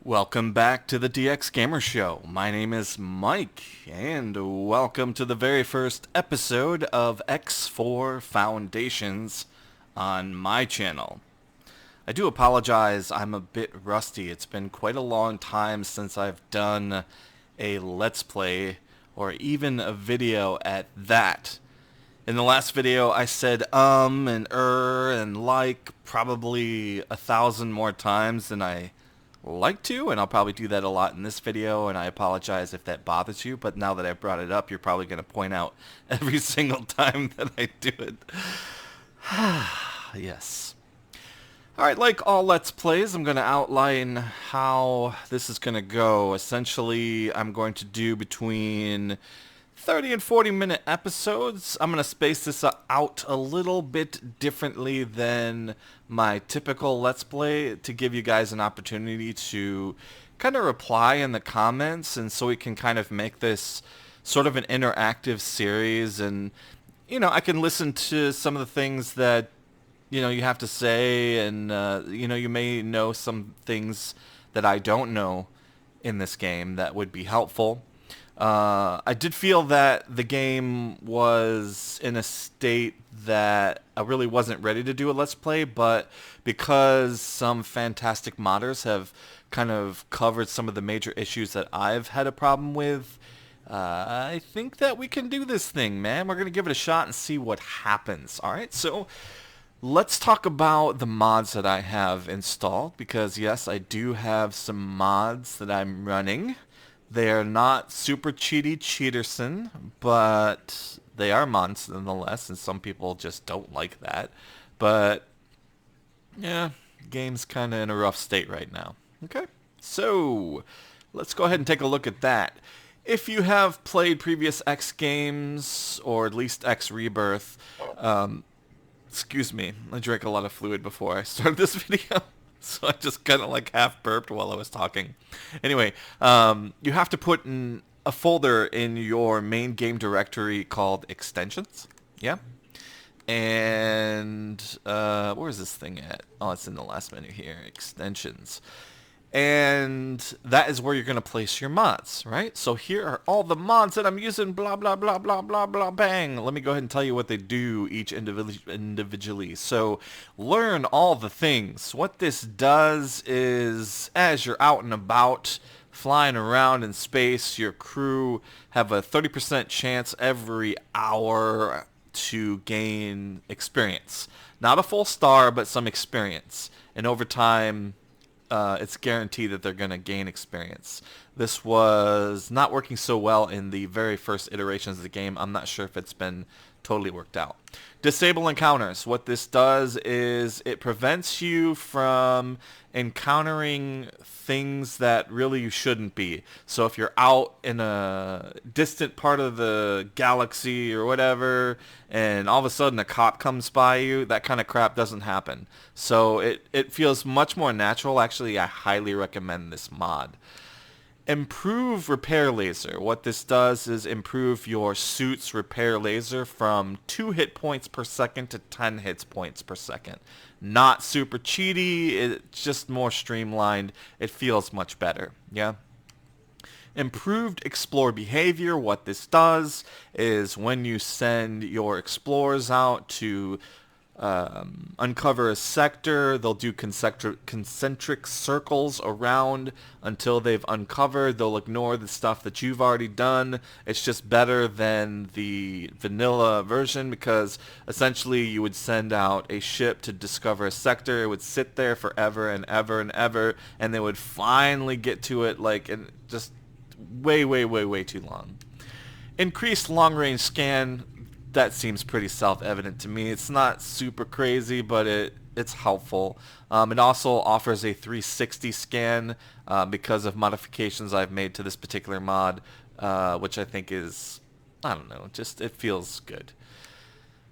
Welcome back to the DX Gamer Show. My name is Mike, and welcome to the very first episode of X4 Foundations on my channel. I do apologize, I'm a bit rusty. It's been quite a long time since I've done a Let's Play, or even a video at that. In the last video, I said and like probably 1,000 more times than I like to, and I'll probably do that a lot in this video, and I apologize if that bothers you, but now that I brought it up, you're probably going to point out every single time that I do it. Yes. Alright, like all Let's Plays, I'm going to outline how this is going to go. Essentially, I'm going to do between 30 and 40 minute episodes. I'm going to space this out a little bit differently than my typical Let's Play to give you guys an opportunity to kind of reply in the comments, and so we can kind of make this sort of an interactive series, and I can listen to some of the things that you have to say, and you may know some things that I don't know in this game that would be helpful. I did feel that the game was in a state that I really wasn't ready to do a Let's Play, but because some fantastic modders have kind of covered some of the major issues that I've had a problem with, I think that we can do this thing, man. We're going to give it a shot and see what happens. Alright, so let's talk about the mods that I have installed, because yes, I do have some mods that I'm running. They are not super cheaterson, but they are mods nonetheless, and some people just don't like that. But yeah, the game's kind of in a rough state right now. Okay, so let's go ahead and take a look at that. If you have played previous X games, or at least X-Rebirth, excuse me, I drank a lot of fluid before I started this video. So I just kind of like half burped while I was talking. Anyway, you have to put in a folder in your main game directory called Extensions. Yeah. And where's this thing at? Oh, it's in the last menu here. Extensions. And that is where you're going to place your mods, right? So here are all the mods that I'm using, blah, blah, blah, blah, blah, blah, bang. Let me go ahead and tell you what they do each individually. So learn all the things. What this does is, as you're out and about, flying around in space, your crew have a 30% chance every hour to gain experience. Not a full star, but some experience. And over time, it's guaranteed that they're going to gain experience. This was not working so well in the very first iterations of the game. I'm not sure if it's been totally worked out. Disable encounters. What this does is it prevents you from encountering things that really you shouldn't be. So if you're out in a distant part of the galaxy or whatever, and all of a sudden a cop comes by you, that kind of crap doesn't happen. So it feels much more natural. Actually, I highly recommend this mod. Improve repair laser. What this does is improve your suit's repair laser from 2 hit points per second to 10 hit points per second. Not super cheaty, it's just more streamlined. It feels much better, yeah? Improved explore behavior. What this does is when you send your explorers out to uncover a sector, they'll do concentric circles around until they've uncovered. They'll ignore the stuff that you've already done. It's just better than the vanilla version, because essentially you would send out a ship to discover a sector. It would sit there forever and ever and ever, and they would finally get to it like in just way too long. Increased long-range scan. That seems pretty self-evident to me. It's not super crazy, but it's helpful. It also offers a 360 scan because of modifications I've made to this particular mod, which I think is, I don't know, just it feels good.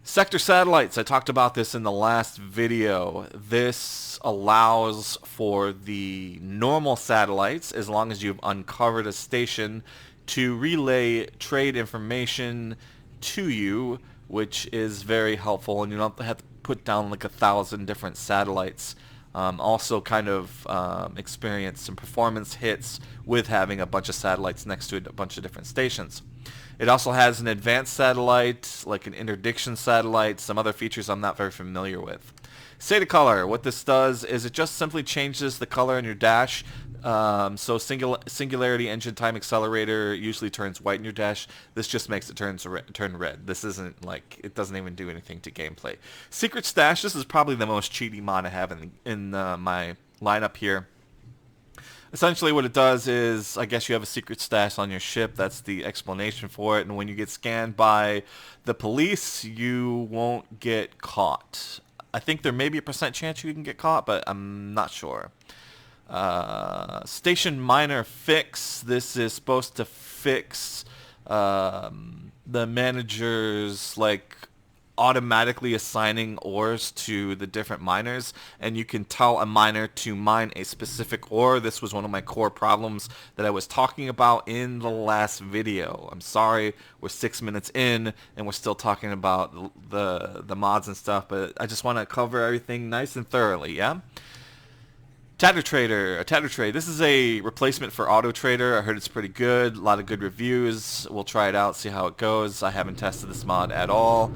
Sector satellites. I talked about this in the last video. This allows for the normal satellites, as long as you've uncovered a station, to relay trade information to you, which is very helpful, and you don't have to put down like 1,000 different satellites Also kind of experienced some performance hits with having a bunch of satellites next to it, a bunch of different stations. It also has an advanced satellite, like an interdiction satellite, some other features I'm not very familiar with. State of color. What this does is it just simply changes the color in your dash. So Singularity Engine Time Accelerator usually turns white in your dash. This just makes it turn red. This isn't like, it doesn't even do anything to gameplay. Secret Stash. This is probably the most cheaty mod I have in my lineup here. Essentially what it does is, I guess you have a secret stash on your ship. That's the explanation for it. And when you get scanned by the police, you won't get caught. I think there may be a % chance you can get caught, but I'm not sure. Station Minor Fix. This is supposed to fix the manager's like automatically assigning ores to the different miners, and you can tell a miner to mine a specific ore. This was one of my core problems that I was talking about in the last video. I'm sorry, we're 6 minutes in and we're still talking about the mods and stuff, but I just want to cover everything nice and thoroughly, yeah? Tatter Trader. This is a replacement for Auto Trader. I heard it's pretty good. A lot of good reviews. We'll try it out, see how it goes. I haven't tested this mod at all.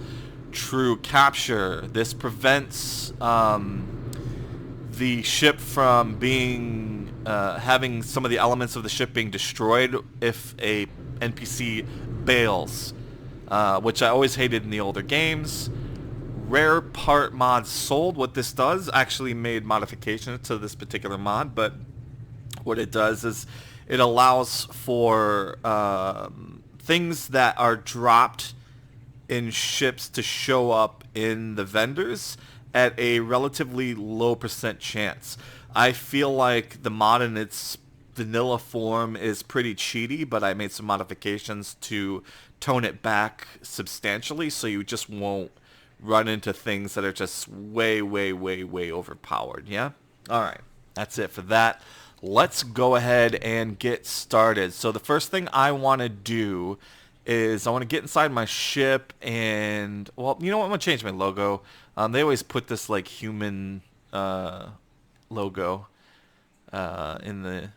True Capture. This prevents the ship from being having some of the elements of the ship being destroyed if a NPC bails, which I always hated in the older games. Rare part mods sold. What this does, actually made modifications to this particular mod, but what it does is it allows for things that are dropped in ships to show up in the vendors at a relatively low % chance. I feel like the mod in its vanilla form is pretty cheaty, but I made some modifications to tone it back substantially so you just won't run into things that are just way overpowered, yeah? Alright, that's it for that. Let's go ahead and get started. So the first thing I want to do is I want to get inside my ship and, well, you know what, I'm going to change my logo. They always put this like human logo in the,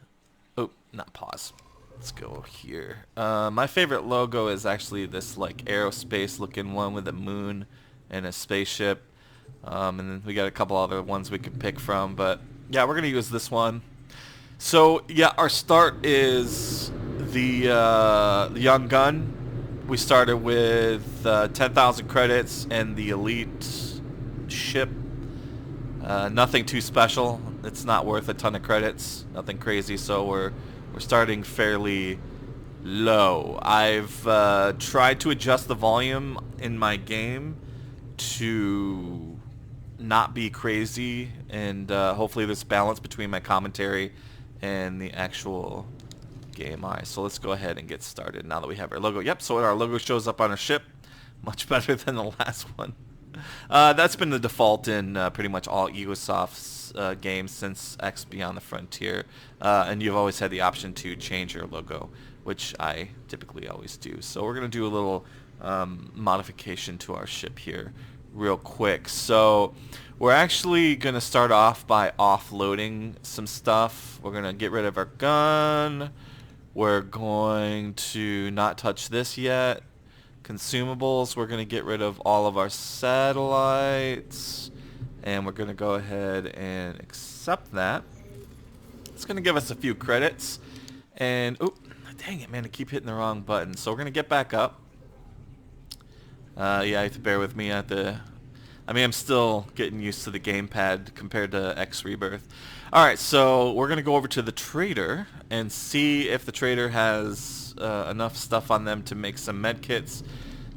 oh, not pause. Let's go here. My favorite logo is actually this like aerospace looking one with a moon and a spaceship. And then we got a couple other ones we can pick from, but yeah, we're going to use this one. So yeah, our start is the Young Gun. We started with 10,000 credits and the elite ship. Nothing too special. It's not worth a ton of credits. Nothing crazy. So we're starting fairly low. I've tried to adjust the volume in my game to not be crazy, and hopefully there's balance between my commentary and the actual game. Alright, so let's go ahead and get started now that we have our logo. Yep, so our logo shows up on our ship. Much better than the last one. That's been the default in pretty much all Egosoft's games since X Beyond the Frontier. And you've always had the option to change your logo, which I typically always do. So we're going to do a little modification to our ship here real quick. So we're actually going to start off by offloading some stuff. We're going to get rid of our gun. We're going to not touch this yet. Consumables, we're going to get rid of all of our satellites. And we're going to go ahead and accept that. It's going to give us a few credits. And, oh, dang it, man, I keep hitting the wrong button. So we're going to get back up. Yeah, you have to bear with me at the... I mean, I'm still getting used to the gamepad compared to X-Rebirth. Alright, so we're going to go over to the trader and see if the trader has enough stuff on them to make some medkits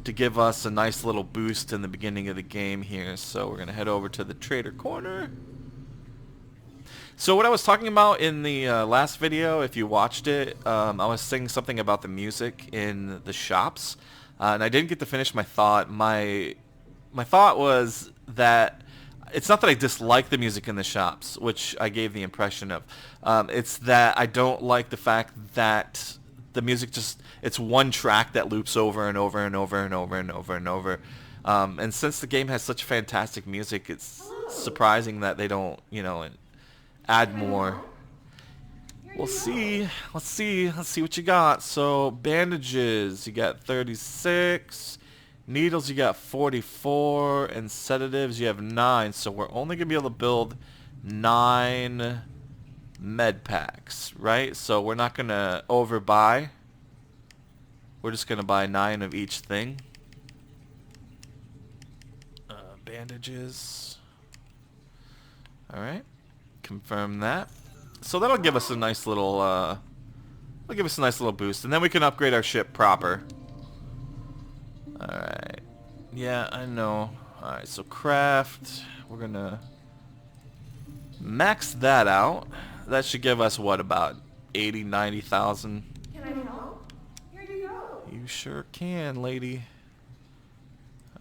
to give us a nice little boost in the beginning of the game here. So we're going to head over to the trader corner. So what I was talking about in the last video, if you watched it, I was saying something about the music in the shops. And I didn't get to finish my thought. My thought was that it's not that I dislike the music in the shops, which I gave the impression of. It's that I don't like the fact that the music just, it's one track that loops over and over and over and over and over and over. And since the game has such fantastic music, it's surprising that they don't, you know, add more. We'll see. Let's see what you got. So bandages, you got 36. Needles, you got 44. And sedatives, you have 9. So we're only going to be able to build 9 med packs, right? So we're not going to overbuy. We're just going to buy 9 of each thing. Bandages. Alright. Confirm that. So that'll give us a nice little, boost. And then we can upgrade our ship proper. Alright. Yeah, I know. Alright, so craft. We're going to max that out. That should give us, what, about 80, 90,000? Can I help? Here you go. You sure can, lady.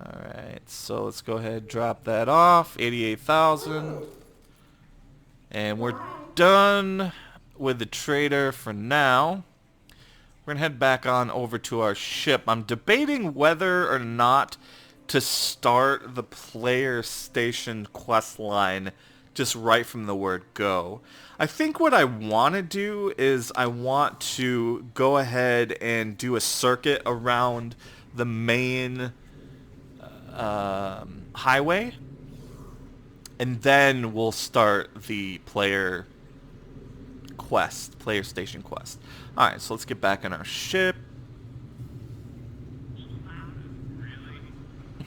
Alright, so let's go ahead and drop that off. 88,000. And we're done with the trader for now. We're going to head back on over to our ship. I'm debating whether or not to start the player station quest line just right from the word go. I think what I want to do is I want to go ahead and do a circuit around the main highway, and then we'll start the player station quest. Alright, so let's get back in our ship.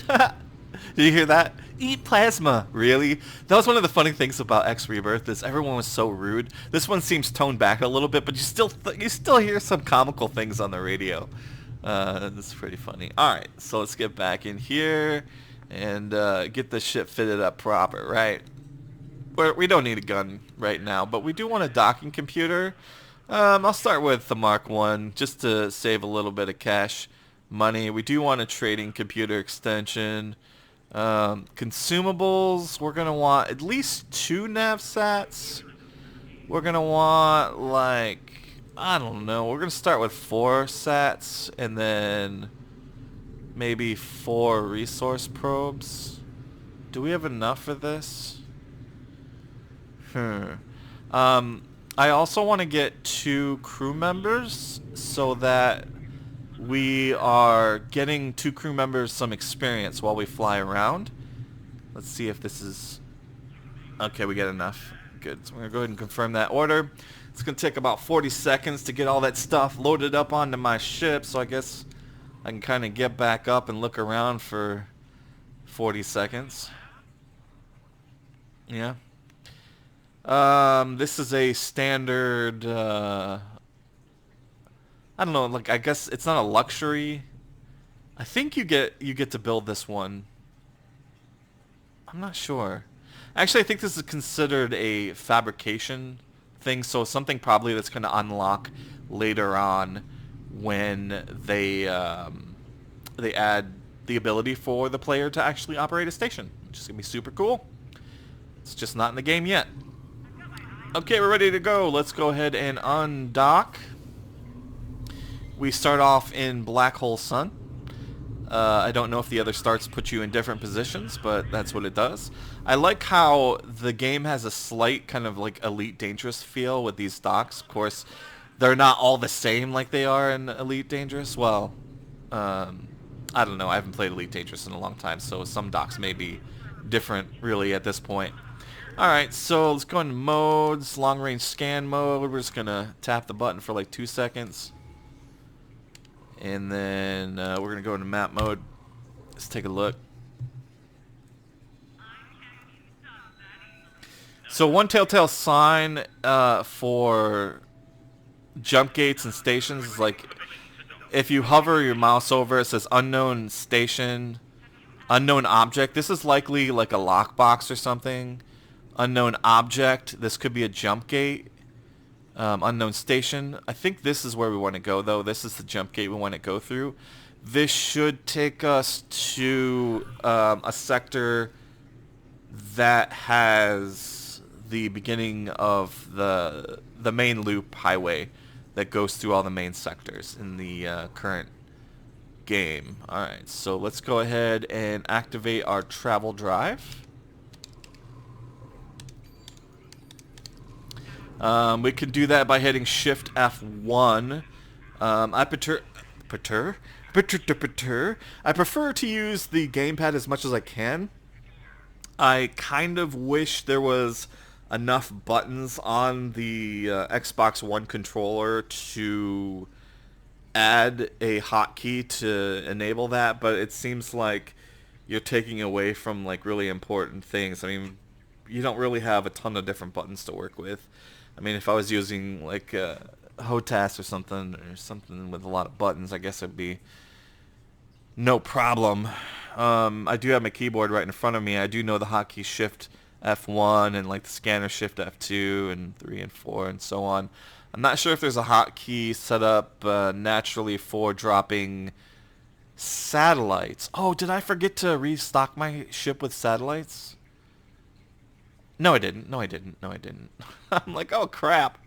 Did you hear that? Eat plasma, really? That was one of the funny things about X-Rebirth is everyone was so rude. This one seems toned back a little bit, but you still hear some comical things on the radio. That's pretty funny. Alright, so let's get back in here and get the ship fitted up proper, right? We don't need a gun right now, but we do want a docking computer. I'll start with the Mark 1 just to save a little bit of cash money. We do want a trading computer extension. Consumables, we're going to want at least 2 navsats. We're going to want, like, I don't know. We're going to start with 4 sats and then maybe 4 resource probes. Do we have enough for this? I also want to get 2 crew members so that we are getting 2 crew members some experience while we fly around. Let's see if this is... Okay, we get enough. Good. So we're going to go ahead and confirm that order. It's going to take about 40 seconds to get all that stuff loaded up onto my ship, so I guess I can kind of get back up and look around for 40 seconds. Yeah. This is a standard, I don't know, like, I guess it's not a luxury. I think you get to build this one. I'm not sure. Actually, I think this is considered a fabrication thing, so something probably that's going to unlock later on when they add the ability for the player to actually operate a station, which is going to be super cool. It's just not in the game yet. Okay, we're ready to go. Let's go ahead and undock. We start off in Black Hole Sun. I don't know if the other starts put you in different positions, but that's what it does. I like how the game has a slight kind of like Elite Dangerous feel with these docks. Of course, they're not all the same like they are in Elite Dangerous. Well, I don't know. I haven't played Elite Dangerous in a long time, so some docks may be different really at this point. Alright, so let's go into modes, long range scan mode. We're just going to tap the button for like 2 seconds. And then we're going to go into map mode. Let's take a look. So one telltale sign for jump gates and stations is like if you hover your mouse over, it says unknown station, unknown object. This is likely like a lockbox or something. Unknown object. This could be a jump gate. Unknown station. I think this is where we want to go, though. This is the jump gate we want to go through. This should take us to a sector that has the beginning of the main loop highway that goes through all the main sectors in the current game. Alright, so let's go ahead and activate our travel drive. We can do that by hitting Shift F1. I prefer to use the gamepad as much as I can. I kind of wish there was enough buttons on the Xbox One controller to add a hotkey to enable that, but it seems like you're taking away from like really important things. I mean, you don't really have a ton of different buttons to work with. I mean, if I was using like HOTAS or something with a lot of buttons, I guess it'd be no problem. I do have my keyboard right in front of me. I do know the hotkey Shift F1 and like the scanner Shift F2 and 3 and 4 and so on. I'm not sure if there's a hotkey set up naturally for dropping satellites. Oh, did I forget to restock my ship with satellites? No, I didn't. No, I didn't. No, I didn't. I'm like, oh crap.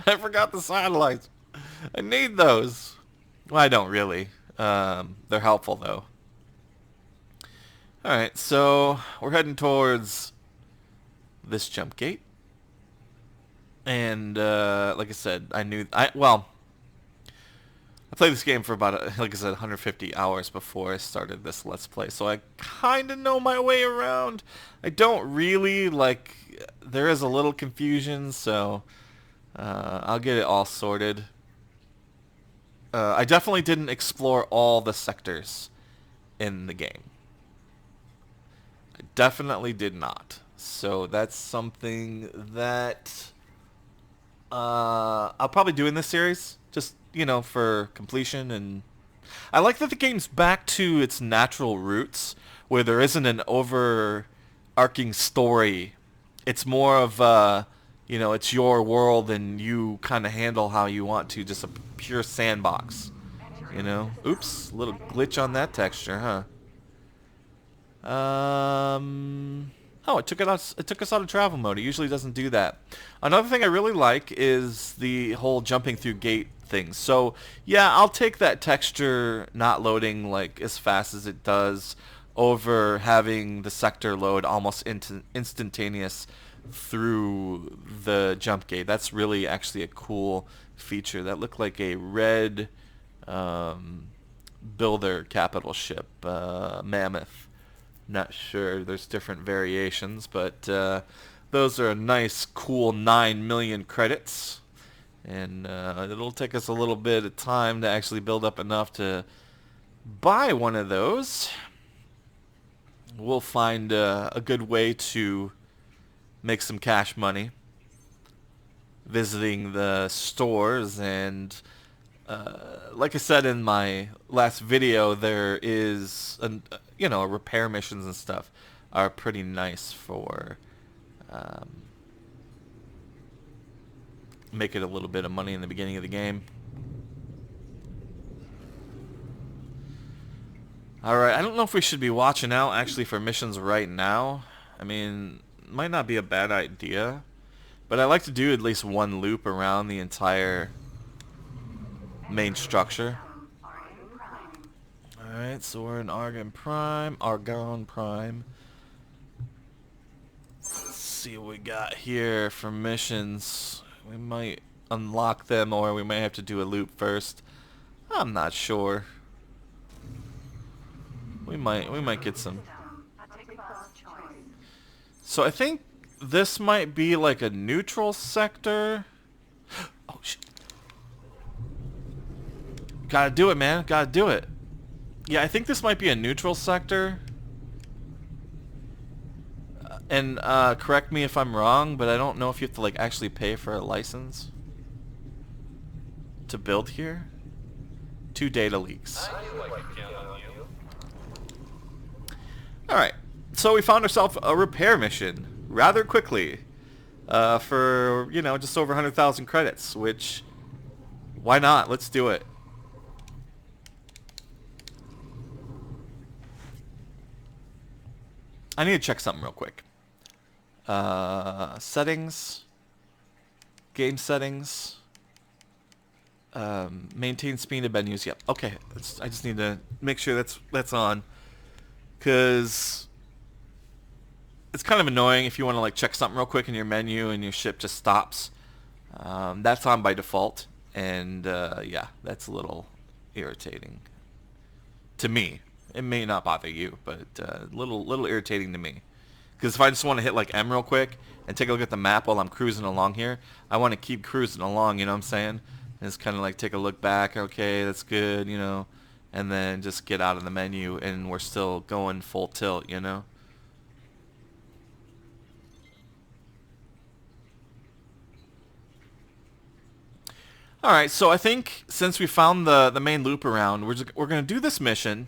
I forgot the satellites. I need those. Well, I don't really. They're helpful though. Alright, so we're heading towards this jump gate. And like I said, I played this game for about, like I said, 150 hours before I started this Let's Play, so I kind of know my way around. I don't really, like, there is a little confusion, so I'll get it all sorted. I definitely didn't explore all the sectors in the game. I definitely did not. So that's something that I'll probably do in this series, just, you know, for completion. And I like that the game's back to its natural roots, where there isn't an overarching story. It's more of, you know, it's your world and you kind of handle how you want to, just a pure sandbox, you know. Oops, a little glitch on that texture, huh? Oh, it took us out of travel mode. It usually doesn't do that. Another thing I really like is the whole jumping through gate thing. So, yeah, I'll take that texture not loading like as fast as it does over having the sector load almost instantaneous through the jump gate. That's really actually a cool feature. That looked like a red builder capital ship, Mammoth. Not sure. There's different variations, but those are a nice, cool 9 million credits. And it'll take us a little bit of time to actually build up enough to buy one of those. We'll find a good way to make some cash money visiting the stores. And like I said in my last video, there is you know, repair missions and stuff are pretty nice for making a little bit of money in the beginning of the game. Alright, I don't know if we should be watching out actually for missions right now. I mean, it might not be a bad idea, but I like to do at least one loop around the entire main structure. Alright, so we're in Argon Prime. Let's see what we got here for missions. We might unlock them, or we might have to do a loop first. I'm not sure. We might get some. So I think this might be like a neutral sector. Oh shit. Gotta do it, man. Gotta do it. Yeah, I think this might be a neutral sector. And correct me if I'm wrong, but I don't know if you have to like actually pay for a license to build here. 2 data leaks. Alright, so we found ourselves a repair mission rather quickly for, you know, just over 100,000 credits, which, why not? Let's do it. I need to check something real quick. Settings, game settings, maintain speed of menus. Yep. Okay. I just need to make sure that's on, because it's kind of annoying if you want to like check something real quick in your menu and your ship just stops That's on by default, and yeah, that's a little irritating to me. It may not bother you, but little irritating to me. Because if I just want to hit like M real quick and take a look at the map while I'm cruising along here, I want to keep cruising along, you know what I'm saying? And just kind of like take a look back, okay, that's good, you know, and then just get out of the menu and we're still going full tilt, you know? Alright, so I think since we found the main loop around, we're going to do this mission,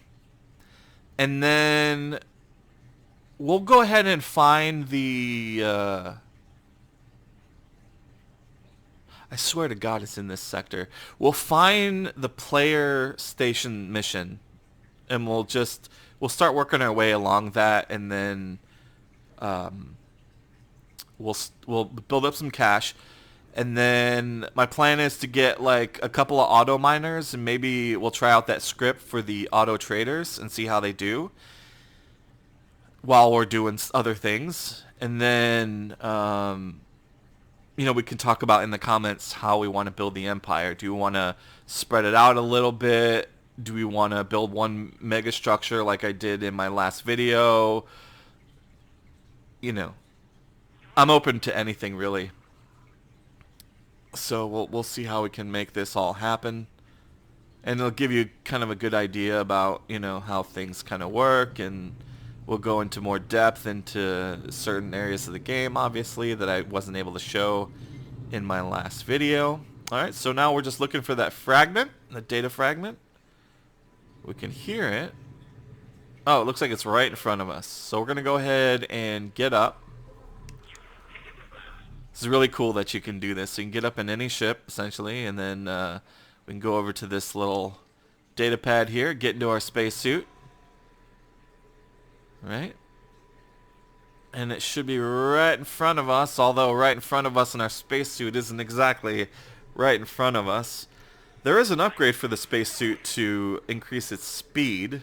and then we'll go ahead and find the... I swear to God it's in this sector. We'll find the player station mission, and we'll start working our way along that, and then we'll build up some cash. And then my plan is to get like a couple of auto miners, and maybe we'll try out that script for the auto traders and see how they do while we're doing other things. And then, you know, we can talk about in the comments how we want to build the empire. Do we want to spread it out a little bit? Do we want to build one mega structure like I did in my last video? You know, I'm open to anything really. So we'll see how we can make this all happen, and it'll give you kind of a good idea about, you know, how things kind of work, and we'll go into more depth into certain areas of the game, obviously, that I wasn't able to show in my last video. Alright, so now we're just looking for that fragment, the data fragment. We can hear it. Oh, it looks like it's right in front of us. So we're going to go ahead and get up. This is really cool that you can do this. So you can get up in any ship, essentially, and then we can go over to this little data pad here, get into our spacesuit. Right? And it should be right in front of us, although right in front of us in our spacesuit isn't exactly right in front of us. There is an upgrade for the spacesuit to increase its speed.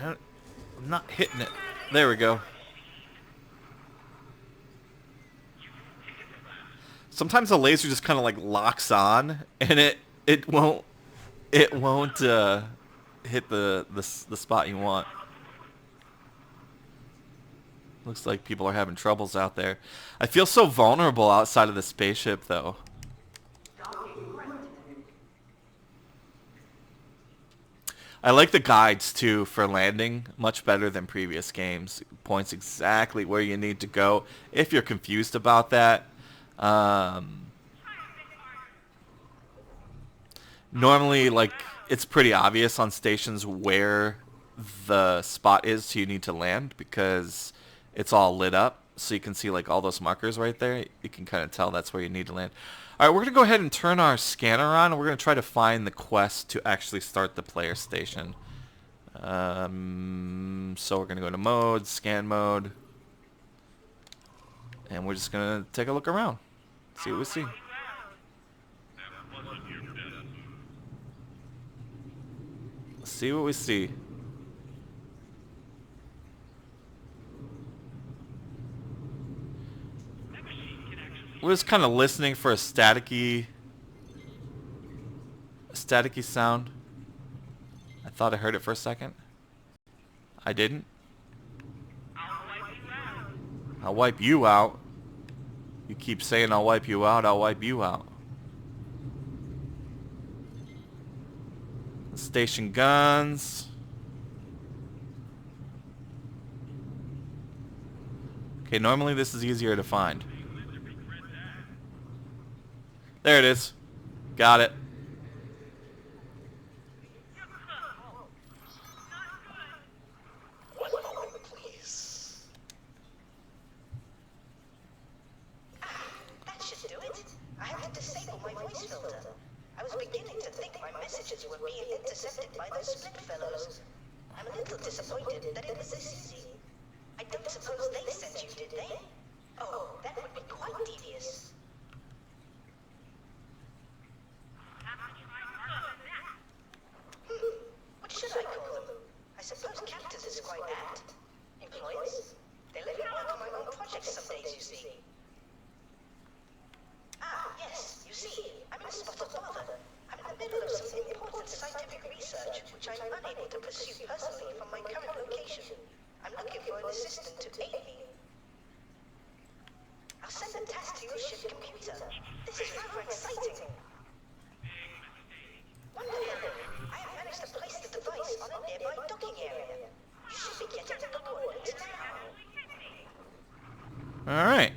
I'm not hitting it. There we go. Sometimes the laser just kind of like locks on, and it won't hit the spot you want. Looks like people are having troubles out there. I feel so vulnerable outside of the spaceship, though. I like the guides, too, for landing. Much better than previous games. It points exactly where you need to go. If you're confused about that. Normally, like, it's pretty obvious on stations where the spot is so you need to land, because it's all lit up. So you can see, like, all those markers right there. You can kind of tell that's where you need to land. Alright, we're going to go ahead and turn our scanner on, and we're going to try to find the quest to actually start the player station. So we're going to go to mode, scan mode, and we're just going to take a look around, see what we see. Let's see what we see. We're just kind of listening for a staticky sound. I thought I heard it for a second. I didn't. I'll wipe you out. You keep saying I'll wipe you out, I'll wipe you out. Station guns. Okay, normally this is easier to find. There it is. Got it. One moment, please. That should do it. I have to disable my voice filter. I was beginning to think my messages were being intercepted by those split fellows. I'm a little disappointed that it was this easy. I don't suppose they sent you, did they? Oh, that would be quite devious. What should search, which I'm unable to pursue personally from my current location. I'm looking for an assistant to aid me. I'll send a task to your ship computer. This is rather exciting. Wonderful. I have managed to place the device on a nearby docking area. You should be getting the coordinates now. Alright.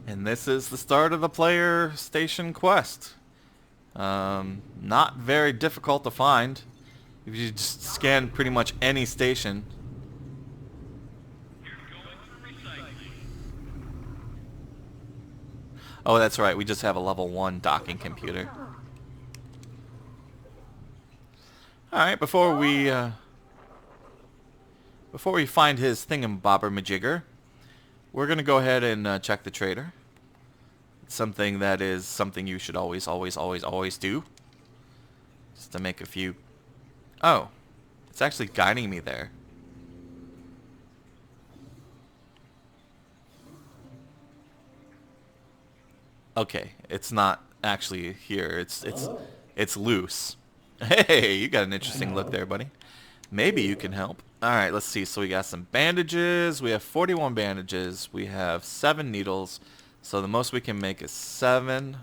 And this is the start of the player station quest. Not very difficult to find. If you just scan pretty much any station. Oh, that's right. We just have a level 1 docking computer. Alright, before we find his thingamabobber-majigger, we're going to go ahead and check the trader. It's something that is something you should always do. Just to make a few... Oh, it's actually guiding me there. Okay, it's not actually here. It's loose. Hey, you got an interesting look there, buddy. Maybe you can help. Alright, let's see. So we got some bandages. We have 41 bandages. We have 7 needles. So the most we can make is 7.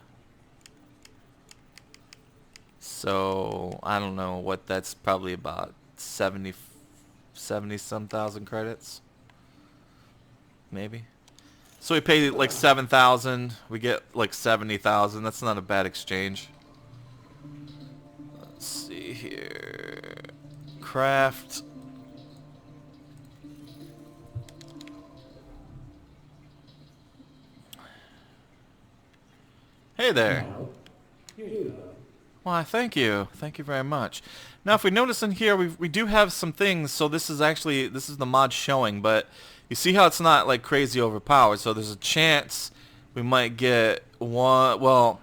So, I don't know what that's probably about 70 some thousand credits. Maybe. So we pay like 7,000. We get like 70,000. That's not a bad exchange. Let's see here. Craft. Hey there. Why, thank you. Thank you very much. Now, if we notice in here, we do have some things. So this is the mod showing, but you see how it's not like crazy overpowered. So there's a chance we might get one. Well,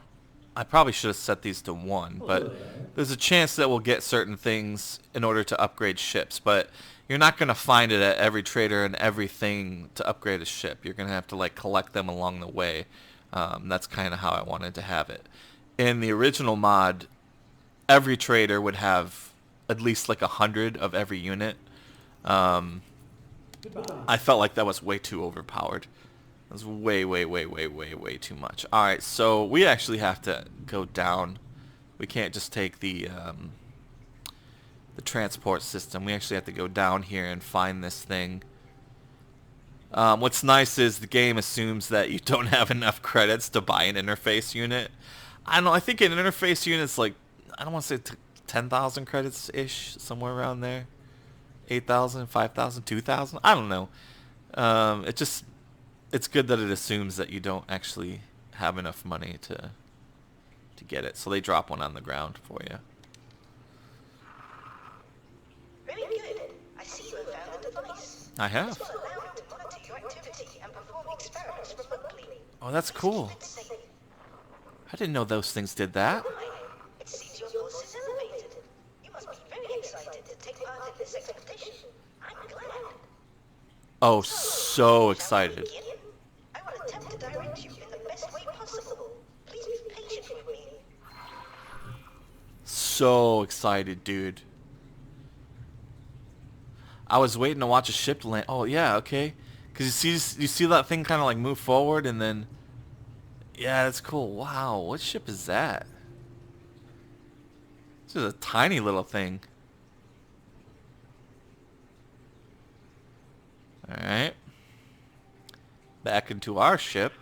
I probably should have set these to 1, but there's a chance that we'll get certain things in order to upgrade ships. But you're not going to find it at every trader and everything to upgrade a ship. You're going to have to like collect them along the way. That's kind of how I wanted to have it. In the original mod, every trader would have at least like 100 of every unit. I felt like that was way too overpowered. It was way too much. Alright, so we actually have to go down. We can't just take the transport system. We actually have to go down here and find this thing. What's nice is the game assumes that you don't have enough credits to buy an interface unit. I don't know, I think an interface unit's like, I don't want to say 10,000 credits-ish, somewhere around there. 8,000, 5,000, 2,000, I don't know. It's good that it assumes that you don't actually have enough money to get it. So they drop one on the ground for you. Very good. I see you have found the device. I have. This will allow me to monitor your activity and perform experiments remotely. Oh, that's cool. I didn't know those things did that. It seems your force is elevated. You must be very excited to take part in this expedition. I'm glad. Oh, so excited. I will attempt to direct you in the best way possible. Please be patient with me. So excited, dude. I was waiting to watch a ship land. Oh, yeah, okay. Because you see that thing kind of like move forward and then... Yeah, that's cool. Wow, what ship is that? This is a tiny little thing. Alright. Back into our ship.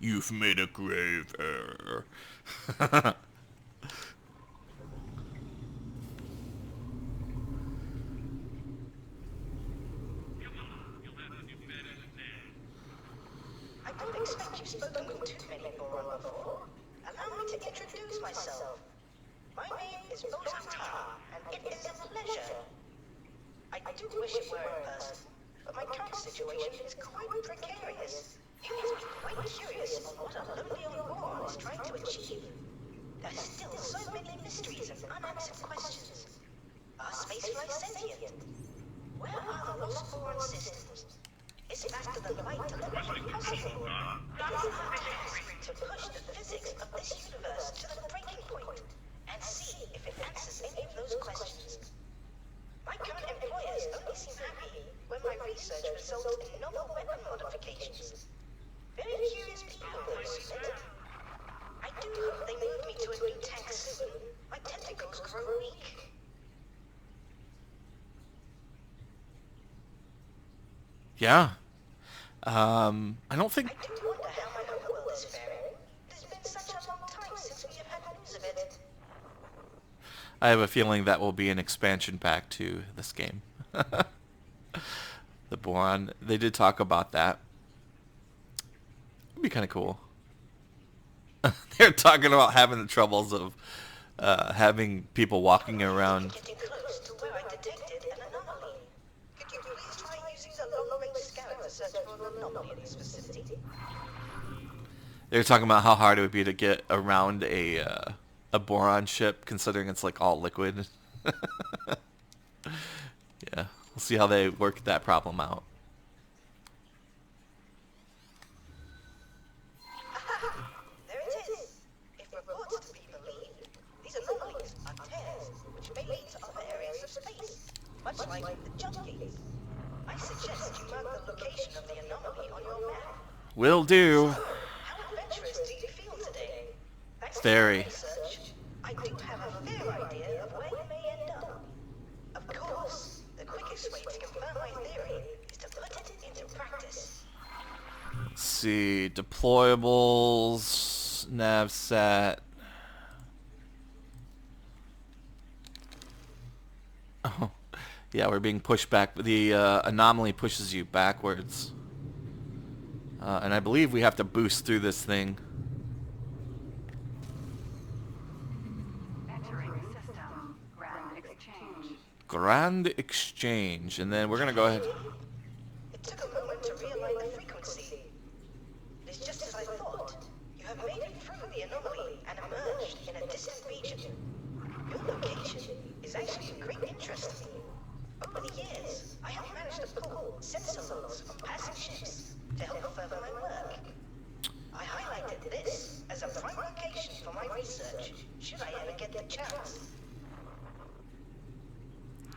You've made a grave error. I don't expect you've spoken with too many Boron before. Allow me to introduce myself. My name is Rosenthal, and it is a pleasure. I do wish it were in person, but my current situation is quite precarious. You must be quite curious on what a lonely old Boron is trying to achieve. There are still so many mysteries and unanswered questions. Are spaceflight sentient? Where are the lost Boron systems? Is faster than light television possible? It is our task to push the physics of this universe to Yeah. I don't think... I do wonder how my homeworld is faring. It has been such a long time since we have had news of it. I have a feeling that will be an expansion pack to this game. The Boron. They did talk about that. It'd be kind of cool. They're talking about having the troubles of having people walking around. Getting close to where I detected an anomaly. Could you please try using the long-range scanner to search for an anomaly in this vicinity? They're talking about how hard it would be to get around a boron ship, considering it's like all liquid. Yeah, we'll see how they work that problem out. There it is. If reports to be believed, these anomalies are tears which may lead to other areas of space, much like the jump gates. I suggest you mark the location of the anomaly on your map. Will do. How adventurous do you feel today? Thanks Very. to my research, I do have a fair idea of where you may end up. Of course, the quickest way to confirm my theory is to put it into practice. Let's see, deployables, navsat. Oh, yeah, we're being pushed back. The anomaly pushes you backwards. And I believe we have to boost through this thing. Entering system. Grand exchange. Grand Exchange. And then we're going to go ahead. It took a moment to realign the frequency. It is just as I thought. You have made it through the anomaly and emerged in a distant region. Your location is actually of great interest to me. Over the years, I have managed to pull sensor logs from passing ships to help further my work. I highlighted this as a prime location for my research, should I ever get the chance.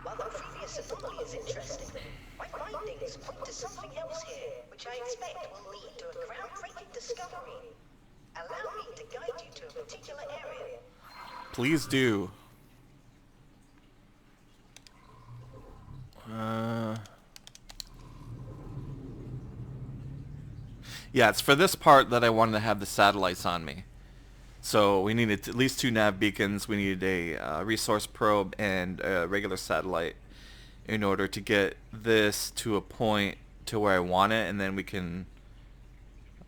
While the previous anomaly is interesting, my findings point to something else here, which I expect will lead to a groundbreaking discovery. Allow me to guide you to a particular area. Please do. Yeah, it's for this part that I wanted to have the satellites on me. So we needed at least 2 nav beacons. We needed a resource probe and a regular satellite in order to get this to a point to where I want it, and then we can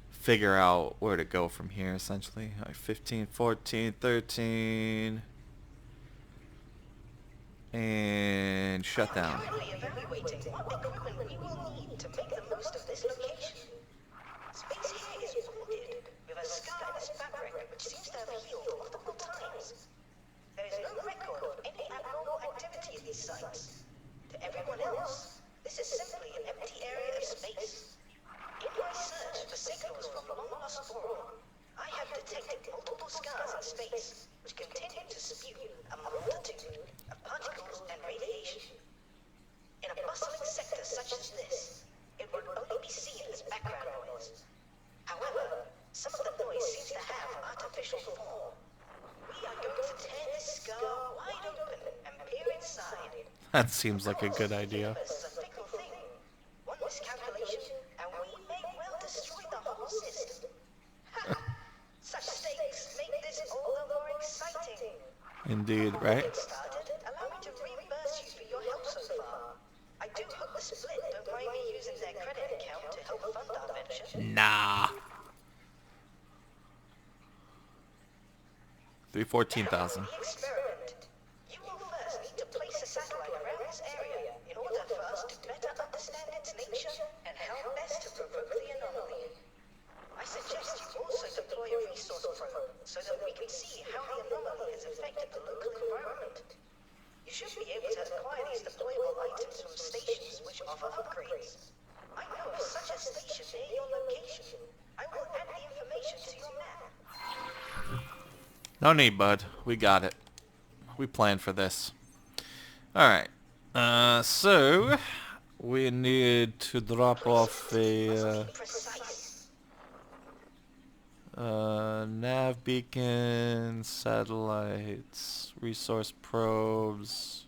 figure out where to go from here, essentially. All right, 15, 14, 13... and shut down. I'm currently evaluating what equipment we will need to make the most of this location. Space here is wounded, with a scar in its fabric which seems to have healed multiple times. There is no record of any abnormal activity at these sites. To everyone else, this is simply an empty area of space. In my search for signals from long-lost boron, I have detected multiple scars in space, which continue to spew a multitude of particles and radiation. In a bustling sector such as this, it would only be seen as background noise. However, some of the noise seems to have artificial form. We are going to tear this scar wide open and peer inside. That seems like a good idea. This is a fickle thing. One miscalculation, and we may well destroy the whole system. Such stakes make this all the more exciting. Indeed, right? Get started, allow me to reimburse you for your help so far. I do hope the Split don't mind me using their credit account to help fund our venture. Nah. 314,000. The experiment. You will first need to place a satellite around this area in order for us to better understand its nature and how best to provoke the anomaly. I suggest you also deploy a resource probe so that we can see how the anomaly has affected the local environment. You should be able to acquire these deployable items from stations which offer upgrades. I know of such a station near your location. I will add the information to your map. No need, bud. We got it. We planned for this. Alright. So we need to drop off a Precise. nav beacon, satellites, resource probes,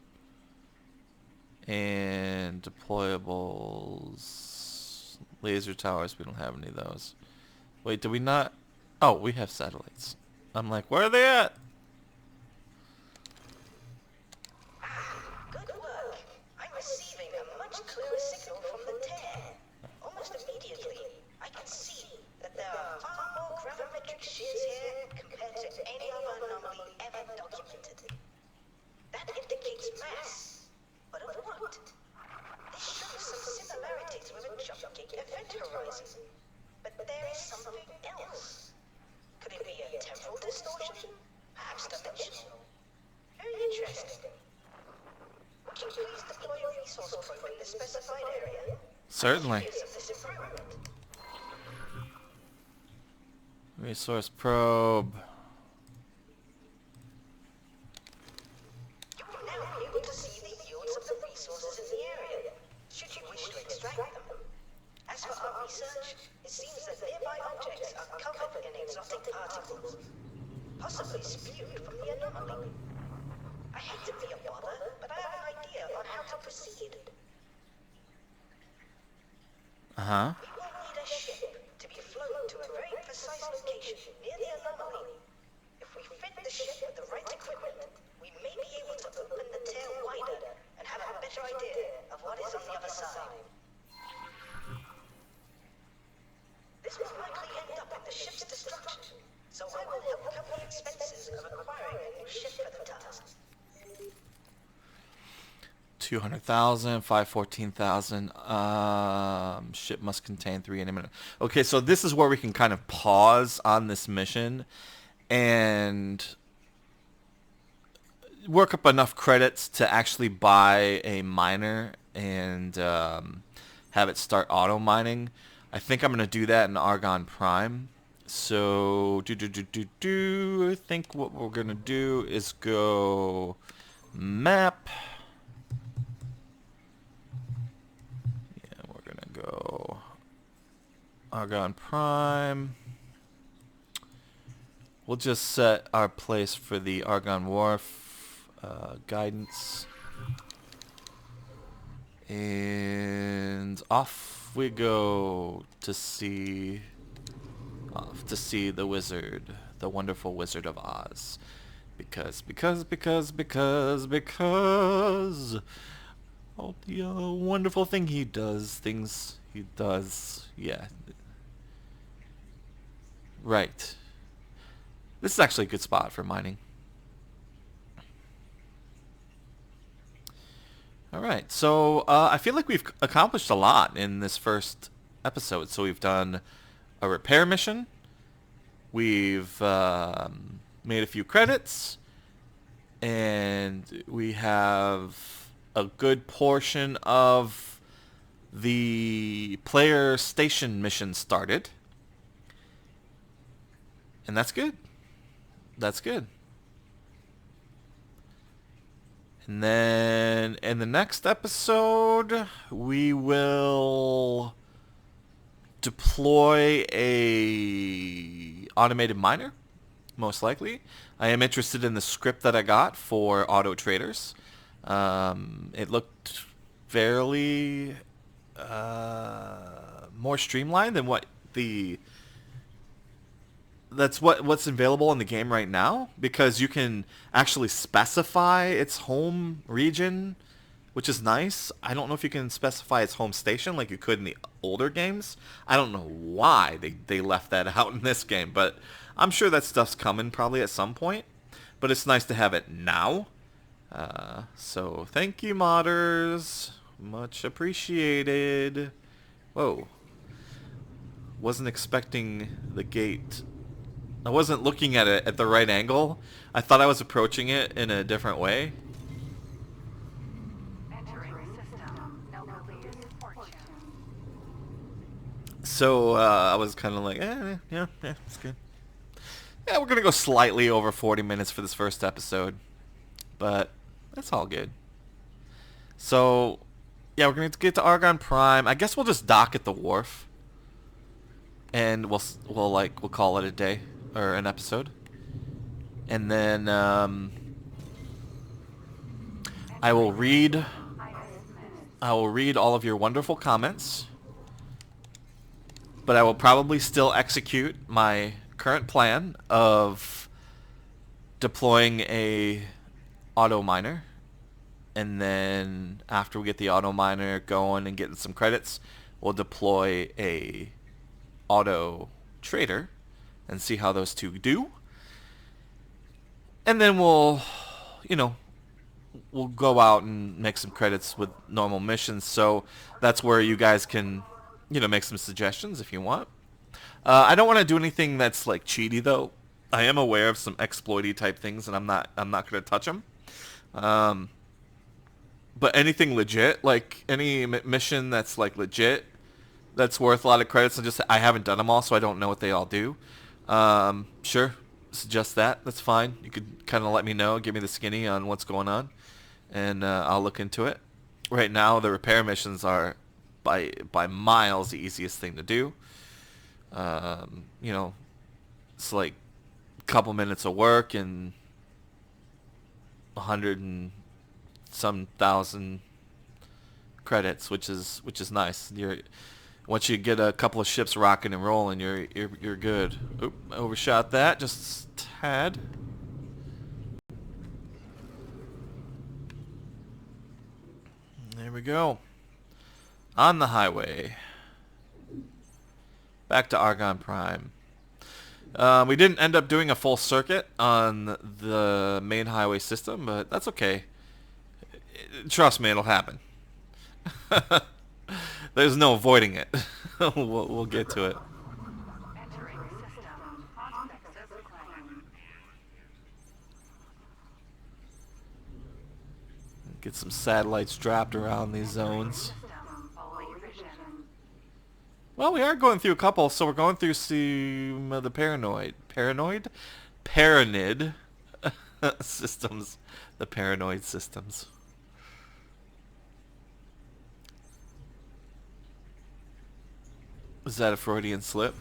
and deployables. Laser towers, we don't have any of those. Wait, do we not? Oh, we have satellites. I'm like, where are they at? Good work. I'm receiving a much clearer signal from the tear. Almost immediately, I can see that there are far more gravimetric shears here compared to any other anomaly ever documented. That indicates mass. But of what? This shows some similarities with a jumping event horizon. But there is something else. Could it be a temporal distortion? Perhaps dimensional? Very interesting. Would you please deploy a resource probe in the specified area? Certainly. Curious of this improvement. Resource probe. You will now be able to see the yields of the resources in the area, should you wish to extract them. As for our research, it seems that nearby objects are covered in exotic particles, possibly spewed from the anomaly. I hate to be a bother, but I have an idea on how to proceed. Uh-huh. We will need a ship to be flown to a very precise location near the anomaly. If we fit the ship with the right equipment, we may be able to open the tail wider and have a better idea of what is on the other side. This will likely end up in the ship's destruction, so I will help cover the expenses of acquiring a new ship for the task. 200,000, 514,000. Ship must contain 3 in a minute. Okay, so this is where we can kind of pause on this mission and work up enough credits to actually buy a miner and have it start auto mining. I think I'm gonna do that in Argon Prime. So I think what we're gonna do is go map. Go Argon Prime. We'll just set our place for the Argon Wharf guidance. And off we go to see the wizard, the wonderful Wizard of Oz. Because oh, the wonderful things he does. Yeah. Right. This is actually a good spot for mining. Alright, so I feel like we've accomplished a lot in this first episode. So we've done a repair mission. We've made a few credits. And we have a good portion of the player station mission started. And that's good. That's good. And then in the next episode, we will deploy a automated miner, most likely. I am interested in the script that I got for Auto Traders. It looked fairly more streamlined than what's available in the game right now, because you can actually specify its home region, which is nice. I don't know if you can specify its home station like you could in the older games. I don't know why they left that out in this game, but I'm sure that stuff's coming probably at some point. But it's nice to have it now. So thank you, modders. Much appreciated. Whoa. Wasn't expecting the gate. I wasn't looking at it at the right angle. I thought I was approaching it in a different way. Entering system. No release fortune. So I was kind of like, yeah, it's good. Yeah, we're going to go slightly over 40 minutes for this first episode. But that's all good. So, yeah, we're going to get to Argon Prime. I guess we'll just dock at the wharf. And we'll call it a day. Or an episode. And then I will read all of your wonderful comments. but I will probably still execute my current plan of deploying a auto miner, and then after we get the auto miner going and getting some credits, we'll deploy a auto trader and see how those two do. And then we'll, you know, we'll go out and make some credits with normal missions. So that's where you guys can, you know, make some suggestions if you want. I don't want to do anything that's like cheaty though. I am aware of some exploity type things, and I'm not going to touch them. But anything legit, like any mission that's like legit, that's worth a lot of credits, and just I haven't done them all, so I don't know what they all do. Sure, suggest that. That's fine. You could kind of let me know, give me the skinny on what's going on, and I'll look into it. Right now, the repair missions are by miles the easiest thing to do. You know, it's like a couple minutes of work and 100 and some thousand credits, which is nice. Once you get a couple of ships rocking and rolling, you're good. Oop, I overshot that just a tad. There we go. On the highway. Back to Argon Prime. We didn't end up doing a full circuit on the main highway system, but that's okay. Trust me, it'll happen. There's no avoiding it. We'll get to it. Entering system. Access claim. Get some satellites dropped around these zones. System. Fully vision. Well, we are going through a couple, so we're going through some of the paranoid systems. The paranoid systems. Is that a Freudian slip?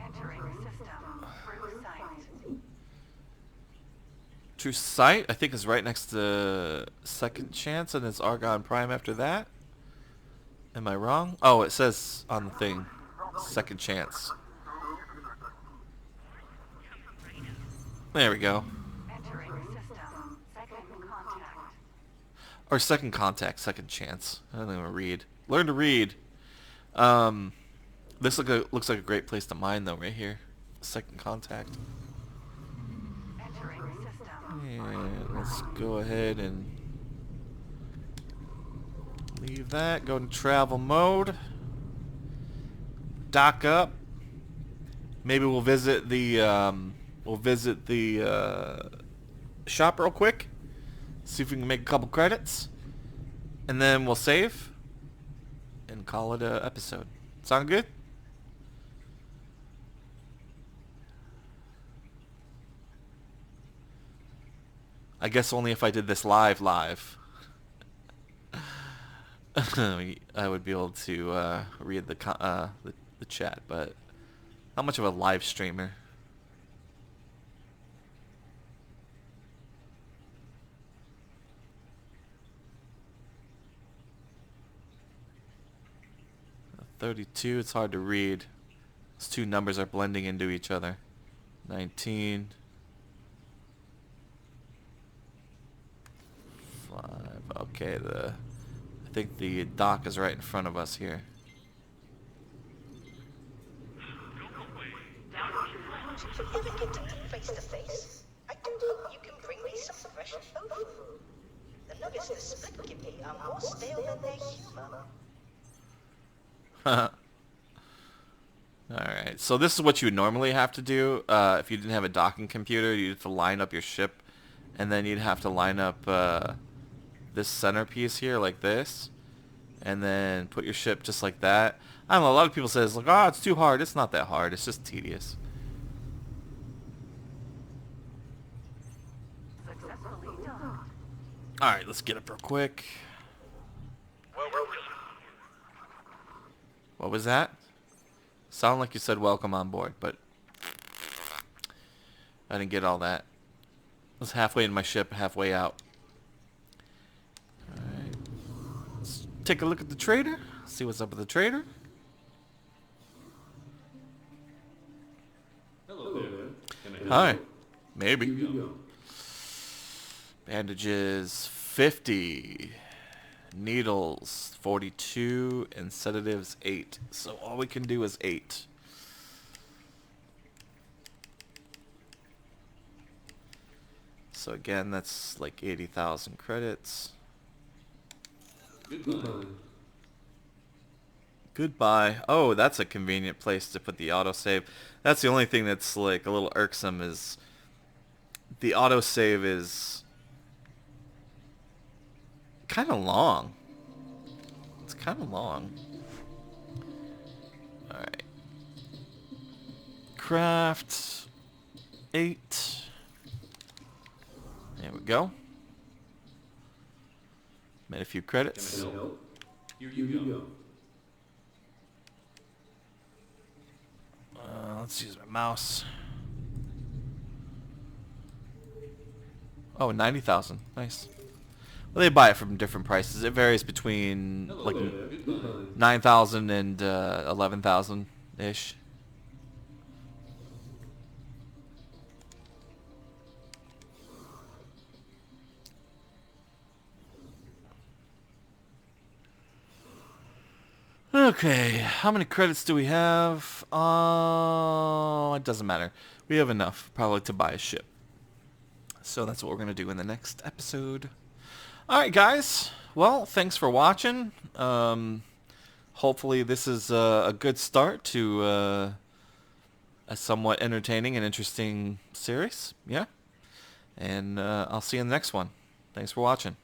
Entering system. Through sight. True Sight, I think, is right next to Second Chance, and it's Argon Prime after that. Am I wrong? Oh, it says on the thing, Second Chance. There we go. Entering system. Second contact. Or Second Contact, Second Chance. I don't even read. Learn to read. This looks like a great place to mine though, right here. Second Contact. Entering system. And let's go ahead and leave that. Go to travel mode. Dock up. Maybe we'll visit the shop real quick. See if we can make a couple credits, and then we'll save and call it a episode. Sound good? I guess only if I did this live. I would be able to read the chat, but not much of a live streamer. $32, it's hard to read. Those two numbers are blending into each other. 19. 5. Okay, I think the dock is right in front of us here. If you ever get to meet face to face, I do hope you can bring me some fresh tofu. The nuggets the split give me are more stale than their humor. Alright, so this is what you would normally have to do. If you didn't have a docking computer, you'd have to line up your ship, and then you'd have to line up this centerpiece here like this, and then put your ship just like that. I don't know, a lot of people say it's like, oh, it's too hard. It's not that hard. It's just tedious. Successfully done. Alright, let's get up real quick. What was that? Sound like you said welcome on board, but I didn't get all that. I was halfway in my ship, halfway out. Alright. Let's take a look at the trader. See what's up with the trader. Hi. Maybe. Bandages 50. Needles 42 and sedatives 8. So all we can do is 8. So again, that's like 80,000 credits. Goodbye. Oh, that's a convenient place to put the autosave. That's the only thing that's like a little irksome is the autosave is kind of long. It's kind of long. Alright. Craft 8. There we go. Made a few credits. Here you go. Let's use my mouse. Oh, 90,000. Nice. Well, they buy it from different prices. It varies between like 9,000 and 11,000 ish. Okay, how many credits do we have? It doesn't matter. We have enough, probably, to buy a ship. So that's what we're going to do in the next episode. Alright, guys. Well, thanks for watching. Hopefully this is a good start to a somewhat entertaining and interesting series. Yeah. And I'll see you in the next one. Thanks for watching.